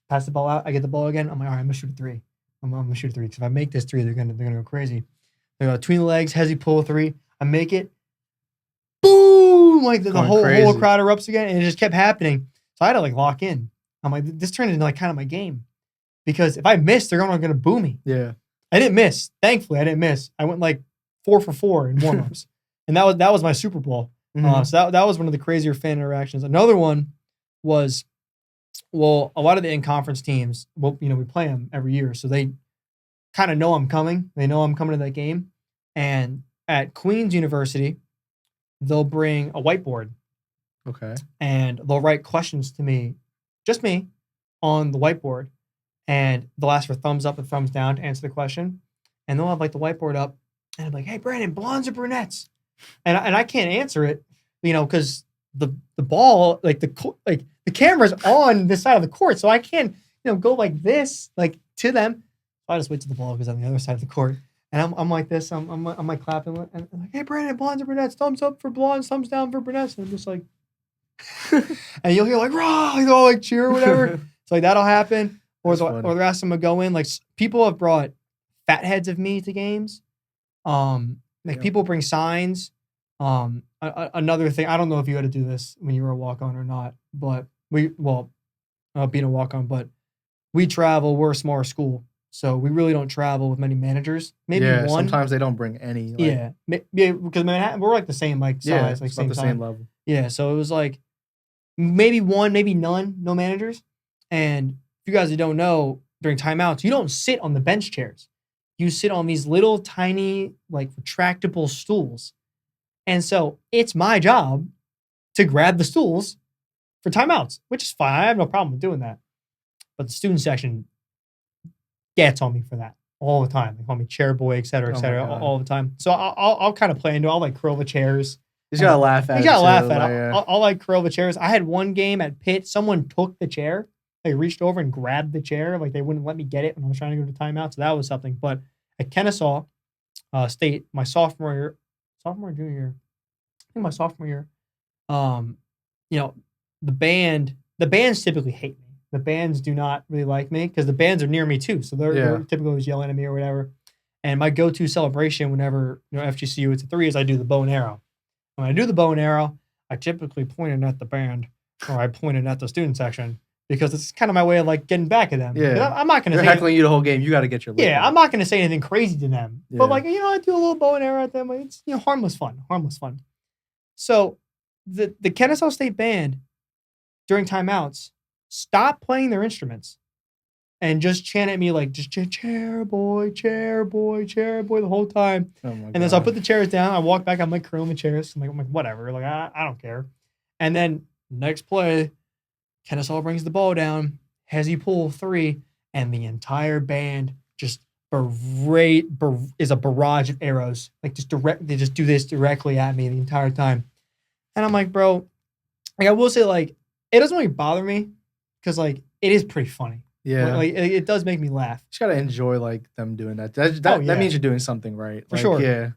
Pass the ball out. I get the ball again. I'm like, all right, I'm gonna shoot a 3. I'm gonna shoot a 3 because if I make this 3, they're gonna go crazy. They go between the legs, hezzy pull 3. I make it. Boom! Like the whole crowd erupts again, and it just kept happening. So I had to like lock in. I'm like, this turned into like kind of my game. Because if I miss, they're gonna boo me. Yeah. I didn't miss. Thankfully, I didn't miss. I went like 4 for 4 in warm-ups. And that was my Super Bowl. Mm-hmm. So that was one of the crazier fan interactions. Another one was, well, a lot of the in-conference teams, well, we play them every year, so they kind of know I'm coming. They know I'm coming to that game. And at Queen's University, they'll bring a whiteboard. Okay. And they'll write questions to me, just me, on the whiteboard. And they'll ask for thumbs up and thumbs down to answer the question. And they'll have like the whiteboard up. And I'm like, hey, Brandon, blondes or brunettes? And I can't answer it, because the ball, like the camera's on this side of the court. So I can't, go like this, like to them. So I just wait till the ball goes on the other side of the court. And I'm like this. I'm like clapping. And I'm like, hey, Brandon, blondes or brunettes? Thumbs up for blondes, thumbs down for brunettes. And I'm just like, and you'll hear like, rah, they all like cheer or whatever. So like that'll happen. Or they're asking them to go in. Like people have brought fat heads of me to games. People bring signs. Another thing, I don't know if you had to do this when you were a walk-on or not, but being a walk-on, but we travel. We're a smaller school, so we really don't travel with many managers. Maybe one. Sometimes they don't bring any. Because Manhattan, we're like the same like size, like same the same level. Yeah, so it was like maybe one, maybe none, no managers. And if you guys don't know, during timeouts, you don't sit on the bench chairs. You sit on these little tiny, like retractable stools. And so it's my job to grab the stools for timeouts, which is fine. I have no problem with doing that. But the student section gets on me for that all the time. They call me chair boy, et cetera, all the time. So I'll kind of play into it. I'll like curl the chairs. You just gotta laugh at it. You gotta laugh at it. I'll like curl the chairs. I had one game at Pitt. Someone took the chair. They reached over and grabbed the chair. Like they wouldn't let me get it when I was trying to go to timeout. So that was something. But at Kennesaw State, my junior year, I think my sophomore year, the bands typically hate me. The bands do not really like me because the bands are near me too. So they're typically always yelling at me or whatever. And my go-to celebration whenever, FGCU, it's a 3 is I do the bow and arrow. When I do the bow and arrow, I typically point it at the band or I point it at the student section. Because it's kind of my way of like getting back at them. Yeah, I'm not gonna. They're heckling you the whole game. You got to get your. Yeah, I'm not gonna say anything crazy to them. Yeah. But like I do a little bow and arrow at them. Like, it's harmless fun. So the Kennesaw State band during timeouts stopped playing their instruments and just chant at me like just chair boy, chair boy, chair boy the whole time. Oh my God. And then so I put the chairs down. I walk back. I'm like curling the chairs. I'm like whatever. Like I don't care. And then next play. Kennesaw brings the ball down, hezzy pull 3, and the entire band just is a barrage of arrows. Like they just do this directly at me the entire time. And I'm like, bro, like I will say like, it doesn't really bother me because like, it is pretty funny. Yeah. Like it does make me laugh. You just gotta enjoy like them doing that. That means you're doing something right. For sure. Yeah.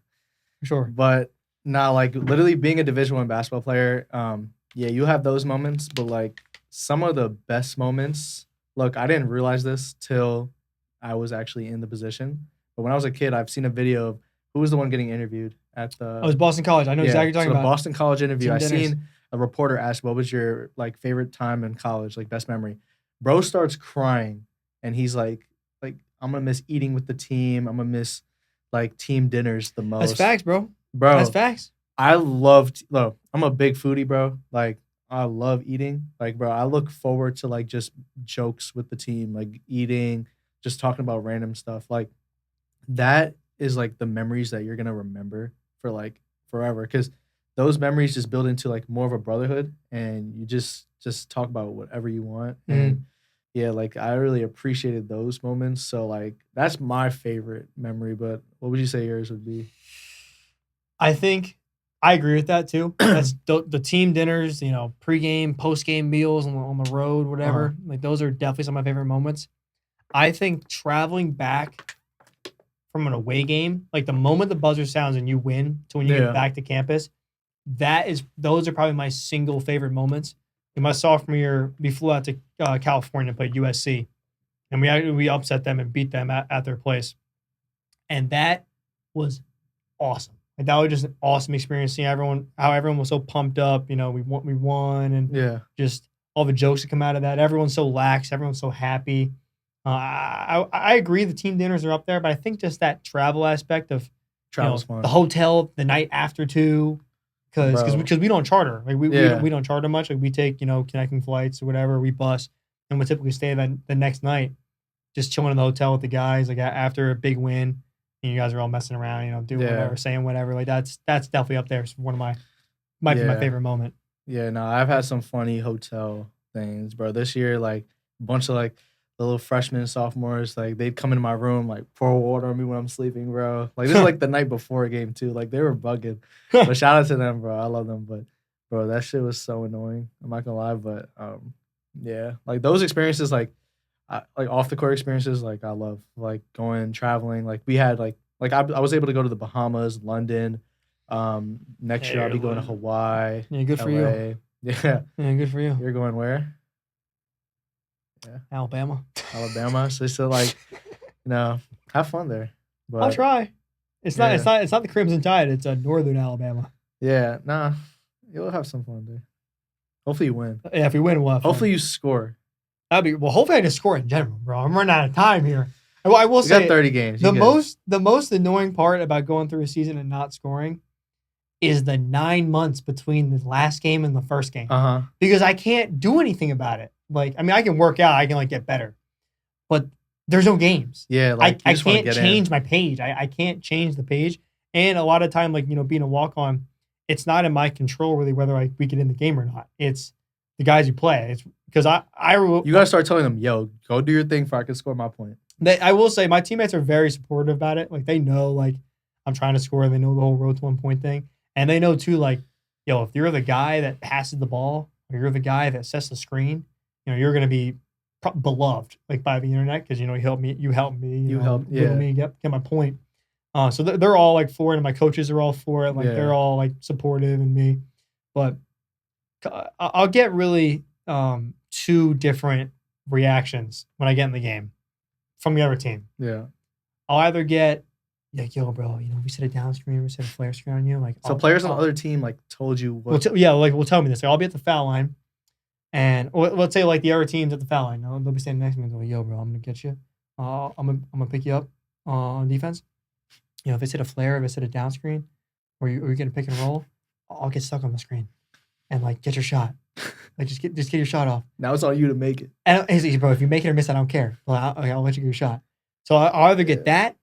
For sure. But now like literally being a Division I basketball player, you have those moments, but like, some of the best moments, look, I didn't realize this till I was actually in the position. But when I was a kid, I've seen a video of who was the one getting interviewed at the... Oh, it was Boston College. I know exactly what you're talking about. The Boston College interview. I seen a reporter ask, what was your like favorite time in college, like best memory? Bro starts crying and he's like I'm gonna miss eating with the team. I'm gonna miss like team dinners the That's most, facts, bro. That's bro. facts. I loved. Look, I'm a big foodie, bro. Like I love eating. Like, bro, I look forward to like just jokes with the team, like eating, just talking about random stuff. Like that is like the memories that you're gonna remember for like forever. Because those memories just build into like more of a brotherhood, and you just talk about whatever you want. Mhm. And yeah, like I really appreciated those moments. So like that's my favorite memory. But what would you say yours would be? I think I agree with that too. That's the team dinners, you know, pregame, postgame meals on the road, Uh-huh. whatever. Like those are definitely some of my favorite moments. I think traveling back from an away game, like the moment the buzzer sounds and you win to when you get Yeah. back to campus, those are probably my single favorite moments. In my sophomore year, we flew out to California and played USC, and we upset them and beat them at their place, and that was awesome. Like that was just an awesome experience seeing how everyone was so pumped up. You know, we won, and Yeah. just all the jokes that come out of that. Everyone's so lax, everyone's so happy. I agree the team dinners are up there, but I think just that travel aspect of Travel's the fun. hotel the night after too, because Bro. we don't charter, like Yeah. we don't charter much. Like we take connecting flights or whatever, we bus, and we typically stay the next night, just chilling in the hotel with the guys. Like after a big win, and you guys are all messing around, doing Yeah. whatever, saying whatever. Like that's definitely up there. It's one of might be my Yeah. favorite moment. Yeah, no, I've had some funny hotel things, bro. This year, like a bunch of like the little freshmen and sophomores, like they'd come into my room, like pour water on me when I'm sleeping, bro. Like this is like the night before a game too. Like they were bugging. But shout out to them, bro. I love them. But bro, that shit was so annoying. I'm not gonna lie, but yeah, like those experiences, like off the court experiences, like I love like going traveling. Like we had I was able to go to the Bahamas, London. Next year I'll be going to Hawaii, Yeah, good for you. LA. Yeah, Yeah, good for you. you're going where? Yeah, Alabama. Alabama. So like have fun there. I'll But try. It's not. yeah, It's not the Crimson Tide. It's Northern Alabama. yeah, nah, you'll have some fun there. Hopefully you win. Yeah, if we win, we'll have Hopefully fun. you score. That'd be well. Hopefully, I just score in general, bro. I'm running out of time here. I will You got say 30 games. You the good. most annoying part about going through a season and not scoring is the 9 months between the last game and the first game, Uh-huh. because I can't do anything about it. Like, I mean, I can work out, I can like get better, but there's no games. Yeah, like you I just want to can't get change in. my page. I can't change the page. And a lot of time, like, being a walk on, it's not in my control really whether we get in the game or not. It's the guys who play. It's because You gotta start telling them, yo, go do your thing for I can score my point. I will say my teammates are very supportive about it. Like they know like I'm trying to score. They know the whole road to 1 point thing. And they know too, like, yo, if you're the guy that passes the ball or you're the guy that sets the screen, you're going to be beloved like by the internet because you help me, you help, give yeah. me get my point. So they're all like for it, and my coaches are all for it. Like Yeah. they're all like supportive in me. But I'll get really two different reactions when I get in the game from the other team. Yeah. I'll either get like, yo, bro, we set a down screen, we set a flare screen on you. Like, So players on the other team like told you what will tell me this. Like, I'll be at the foul line, and let's say like the other team's at the foul line. They'll be standing next to me and they'll be like, yo, bro, I'm gonna get you. I'm gonna pick you up on defense. If it's hit a flare, if it's hit a down screen, or you're getting pick and roll, I'll get stuck on the screen, and like get your shot. Like just get your shot off. now it's on you to make it. And he's like, bro, if you make it or miss, I don't care. Well, I'll let you get your shot. So I'll either get that,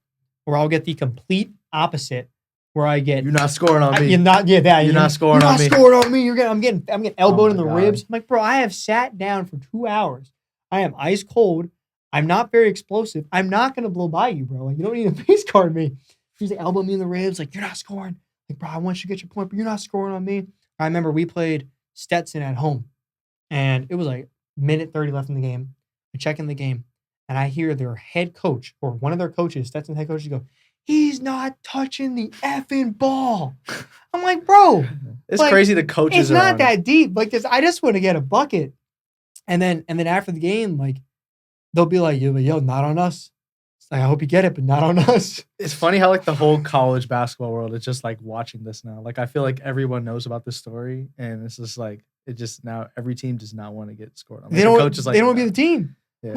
or I'll get the complete opposite, where I get You're not scoring on me. You're not, yeah, that You're not scoring you're on not me. scoring on me. I'm getting elbowed Oh in my the God. ribs. I'm like, bro, I have sat down for 2 hours. I am ice cold. I'm not very explosive. I'm not gonna blow by you, bro. Like, you don't need to face guard me. He's like, elbow me in the ribs. Like, you're not scoring. Like, bro, I want you to get your point, but you're not scoring on me. I remember we played Stetson at home, and it was like minute 30 left in the game. I check in the game, and I hear their head coach or one of their coaches, Stetson's head coaches, go, he's not touching the effing ball. I'm like, bro, It's like, crazy the coaches it's are not on that deep. Like this, I just want to get a bucket. And then after the game, like they'll be like, yo, not on us. It's like, I hope you get it, but not on us. It's funny how like the whole college basketball world is just like watching this now. Like I feel like everyone knows about this story, and it's just like it just now every team does not want to get scored on. Like, They the don't coach is like, they don't want to "No." be the team. Yeah.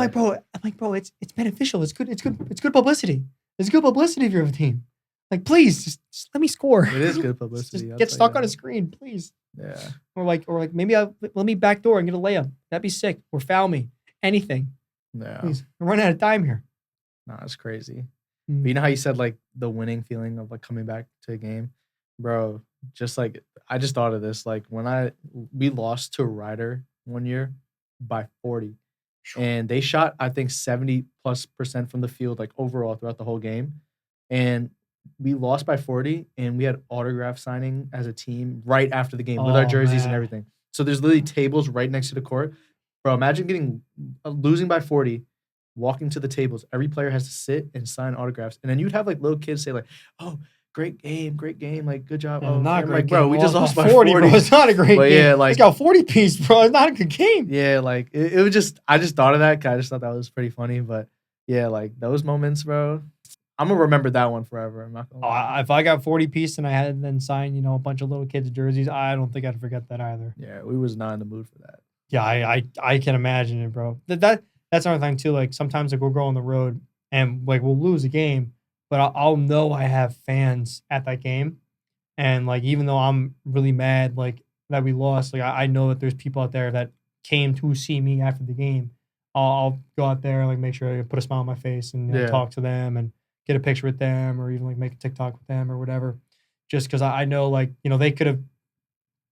It's beneficial. It's good. It's good. It's good publicity. It's good publicity if you're a team. Like, please, just let me score. It is good Just publicity. I'll get tell you stuck on a that. screen, please. Yeah. Or maybe let me backdoor and get a layup. That'd be sick. Or foul me. Anything, Yeah. please. I'm running out of time here. Nah, it's crazy. Mm. But you know how you said like the winning feeling of like coming back to a game, bro. Just like I just thought of this. Like when we lost to Ryder one year by 40, and they shot I think 70+% from the field like overall throughout the whole game, and we lost by 40, and we had autograph signing as a team right after the game with our Oh jerseys and man. everything. So there's literally tables right next to the court, bro. Imagine getting losing by 40. Walking to the tables, every player has to sit and sign autographs, and then you'd have like little kids say like, "Oh, great game, like good job." Yeah, Oh, not a I'm great like, game. bro, we just lost by 40, 40. bro. It's not a great But game. yeah, It's like got 40 piece, bro. It's not a good game. yeah, like it was just I just thought of that 'cause I just thought that was pretty funny. But yeah, like those moments, bro. I'm gonna remember that one forever. I'm not gonna lie. If I got 40 piece and I had then signed, a bunch of little kids' jerseys, I don't think I'd forget that either. Yeah, we was not in the mood for that. Yeah, I can imagine it, bro. That's another thing too. Like sometimes like we'll go on the road and like we'll lose a game, but I'll know I have fans at that game, and like even though I'm really mad like that we lost, like I know that there's people out there that came to see me after the game. I'll go out there and like make sure I put a smile on my face and Yeah. talk to them and get a picture with them or even like make a TikTok with them or whatever. Just because I know like they could have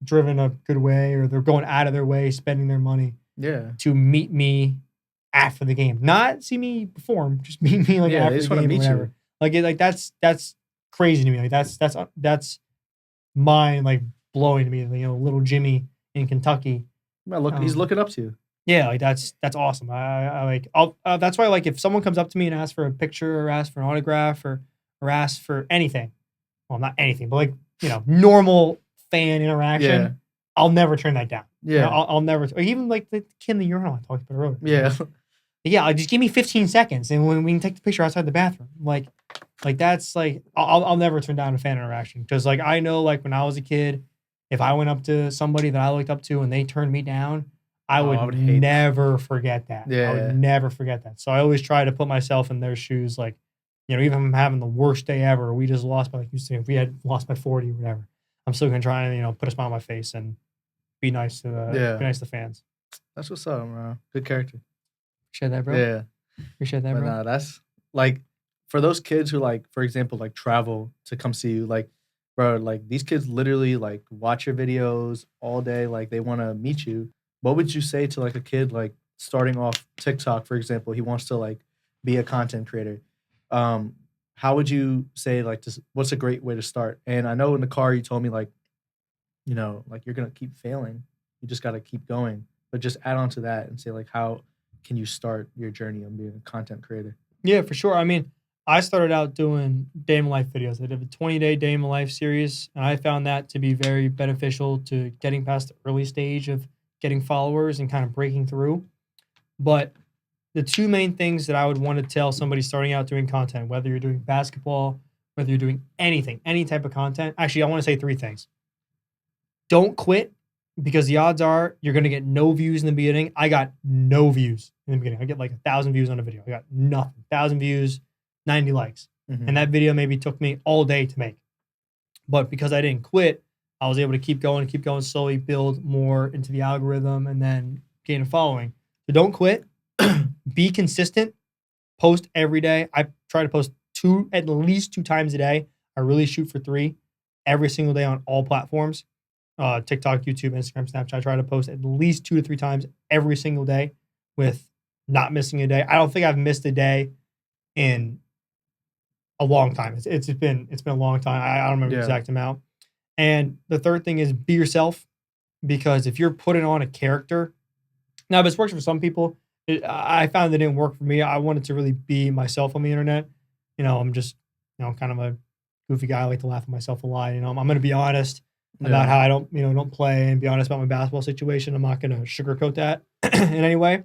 driven a good way or they're going out of their way spending their money Yeah. to meet me after the game, not see me perform, just meet me like Yeah, they after just the wanna game or meet you. whatever. Like that's crazy to me. Like that's mind like blowing to me. Little Jimmy in Kentucky. Man, look, he's Um, looking up to you. Yeah, like that's awesome. I like. That's why like if someone comes up to me and asks for a picture or asks for an autograph or asks for anything, well not anything, but like normal fan interaction, Yeah. I'll never turn that down. Yeah. I'll never. Or even like the kid in the urinal I talked about earlier. Yeah. Yeah, like, just give me 15 seconds and when we can take the picture outside the bathroom. Like that's like I'll never turn down a fan interaction because like I know like when I was a kid, if I went up to somebody that I looked up to and they turned me down, I Oh, would, I would hate that. never forget that. I Yeah. would never forget that. So I always try to put myself in their shoes. Like even if I'm having the worst day ever, we just lost by like you said, if we had lost by 40 or whatever, I'm still gonna try and put a smile on my face and be nice to Yeah. fans. That's what's up, bro. Good character. Appreciate that, bro. Yeah. Appreciate that, But bro. nah, that's like for those kids who like, for example, like travel to come see you, like, bro, like these kids literally like watch your videos all day, like they want to meet you. What would you say to like a kid like starting off TikTok, for example? He wants to like be a content creator. How would you say like what's a great way to start? And I know in the car you told me like, like you're gonna keep failing. You just gotta keep going. But just add on to that and say like how can you start your journey on being a content creator? Yeah, for sure. I mean, I started out doing day in my life videos. I did a 20-day day in my life series, and I found that to be very beneficial to getting past the early stage of getting followers and kind of breaking through. But the two main things that I would want to tell somebody starting out doing content, whether you're doing basketball, whether you're doing anything, any type of content, actually, I want to say three things. Don't quit because the odds are you're going to get no views in the beginning. I got no views in the beginning. I get like 1,000 views on a video. I got nothing. 1,000 views, 90 likes. Mhm. And that video maybe took me all day to make. But because I didn't quit, I was able to keep going, slowly build more into the algorithm and then gain a following. So don't quit. Be consistent. Post every day. I try to post at least 2 times a day. I really shoot for 3 every single day on all platforms. TikTok, YouTube, Instagram, Snapchat. I try to post at least 2 to 3 times every single day with not missing a day. I don't think I've missed a day in a long time. It's been a long time. I don't remember the exact amount. And the third thing is be yourself, because if you're putting on a character, now if it's worked for some people, I found it didn't work for me. I wanted to really be myself on the internet. I'm just kind of a goofy guy. I like to laugh at myself a lot. I'm going to be honest about how I don't play and be honest about my basketball situation. I'm not going to sugarcoat that in any way.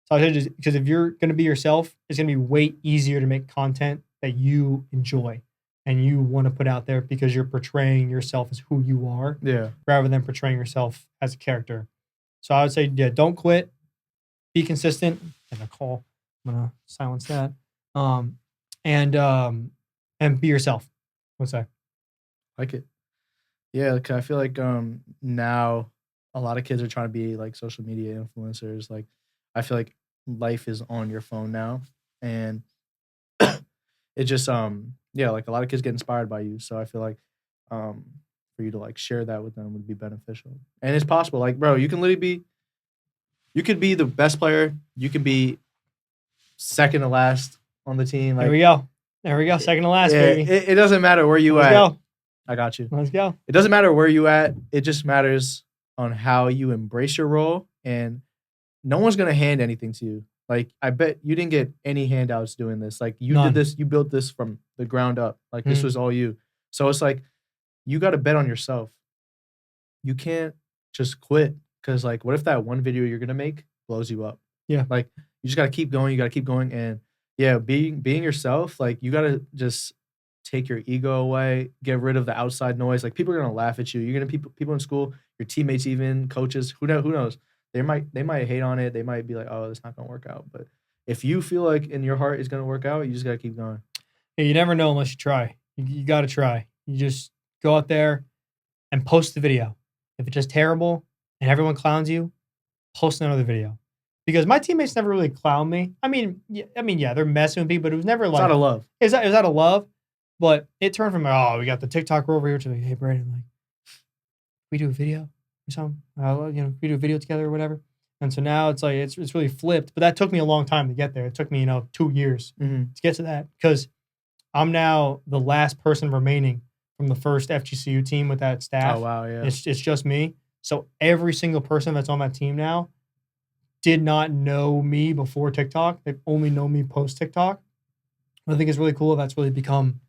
So I said, just because if you're going to be yourself, it's going to be way easier to make content that you enjoy and you want to put out there because you're portraying yourself as who you are, rather than portraying yourself as a character. So I would say, don't quit, be consistent, a call. I'm gonna silence that. Um, and be yourself. What's that? Like it. Yeah, 'cause I feel like now a lot of kids are trying to be like social media influencers. Like I feel like life is on your phone now, and it just yeah, like a lot of kids get inspired by you. So I feel like um for you to like share that with them would be beneficial. And it's possible. Like, bro, you can literally be you could be the best player, you could be second to last on the team. There we Like go. There we go. Second to last, yeah, baby. it doesn't matter where you Let's at. go. I got you. Let's go. It doesn't matter where you at. It just matters on how you embrace your role, and no one's gonna hand anything to you. Like I bet you didn't get any handouts doing this. Like you did None. this, you built this from the ground up. Like this Mhm. was all you. So it's like you got to bet on yourself. You can't just quit because like what if that one video you're gonna make blows you up? Yeah. Like you just gotta keep going. You gotta keep going, and yeah, being yourself. Like you gotta just take your ego away, get rid of the outside noise. Like people are gonna laugh at you. You're gonna people in school, your teammates, even coaches. Who knows? They might hate on it. They might be like, oh, it's not gonna work out. But if you feel like in your heart it's gonna work out, you just gotta keep going. Hey, you never know unless you try. You got to try. You just go out there and post the video. If it's just terrible and everyone clowns you, post another video. Because my teammates never really clown me. Yeah, they're messing with me, but it was never It's like out of love. it was out of love. But it turned from we got the TikToker over here to like, hey Brandon, like we do a video or something. We do a video together or whatever. And so now it's like it's really flipped. But that took me a long time to get there. It took me 2 years Mm-hmm. to get to that because I'm now the last person remaining from the first FGCU team with that staff. Oh wow, yeah. It's just me. So every single person that's on that team now did not know me before TikTok. They've only known me post TikTok. I think it's really cool. That's really become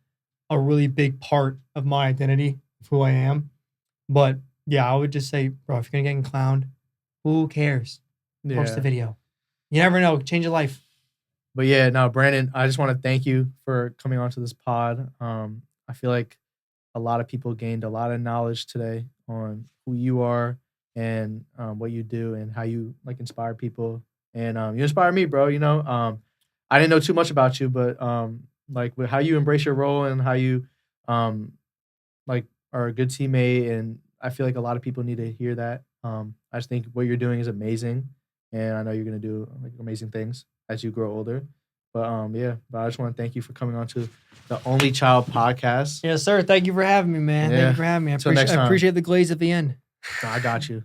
a really big part of my identity of who I am. But yeah, I would just say, bro, if you're gonna get clowned, who cares? Post Yeah. the video. You never know. Change your life. But yeah, no, Brandon, I just want to thank you for coming onto this pod. I feel like a lot of people gained a lot of knowledge today on who you are and what you do and how you like inspire people. And you inspire me, bro. I didn't know too much about you, but like with how you embrace your role and how you um, like are a good teammate. And I feel like a lot of people need to hear that. I just think what you're doing is amazing, and I know you're gonna do like amazing things as you grow older. But yeah, but I just want to thank you for coming on to the Only Child podcast. Yes, sir. Thank you for having me, man. Thank Yeah. you for having me. Till next time. I appreciate the glaze at the end. I got you.